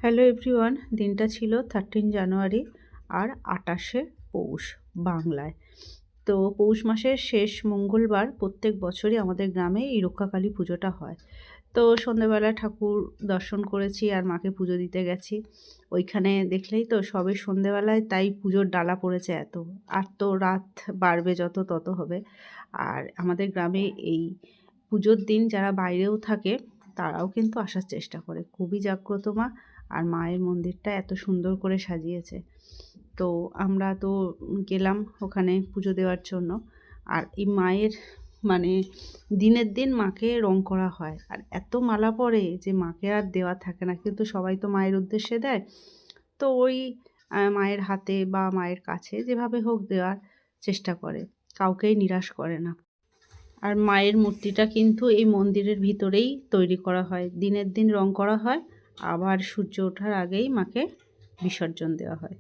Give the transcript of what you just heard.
Hello everyone, দিনটা ছিল 13 জানুয়ারি আর 28শে পৌষ বাংলায়। তো পৌষ মাসের শেষ মঙ্গলবার প্রত্যেক বছরই আমাদের গ্রামে এই রক্ষাকালী পুজোটা হয়। তো সন্ধেবেলায় ঠাকুর দর্শন করেছি আর মাকে পুজো দিতে গেছি। ওইখানে দেখলেই তো সবে সন্ধেবেলায় তাই পুজোর ডালা পড়েছে এত। আর তো রাত বাড়বে যত তত হবে। আর আমাদের গ্রামে এই পুজোর দিন যারা বাইরেও থাকে তারাও কিন্তু আসার চেষ্টা করে। খুবই জাগ্রত মা আর মায়ের মন্দিরটা এত সুন্দর করে সাজিয়েছে। তো আমরা তো গেলাম ওখানে পুজো দেওয়ার জন্য। আর এই মায়ের মানে দিনের দিন মাকে রং করা হয়। আর এত মালা পড়ে যে মাকে আর দেওয়া থাকে না। কিন্তু সবাই তো মায়ের উদ্দেশ্যে দেয়। তো ওই মায়ের হাতে বা মায়ের কাছে যেভাবে হোক দেওয়ার চেষ্টা করে। কাউকেই নিরাশ করে না। আর মায়ের মূর্তিটা কিন্তু এই মন্দিরের ভিতরেই তৈরি করা হয়। দিনের দিন রং করা হয়, আবার সূর্য ওঠার আগেই মাকে বিসর্জন দেওয়া হয়।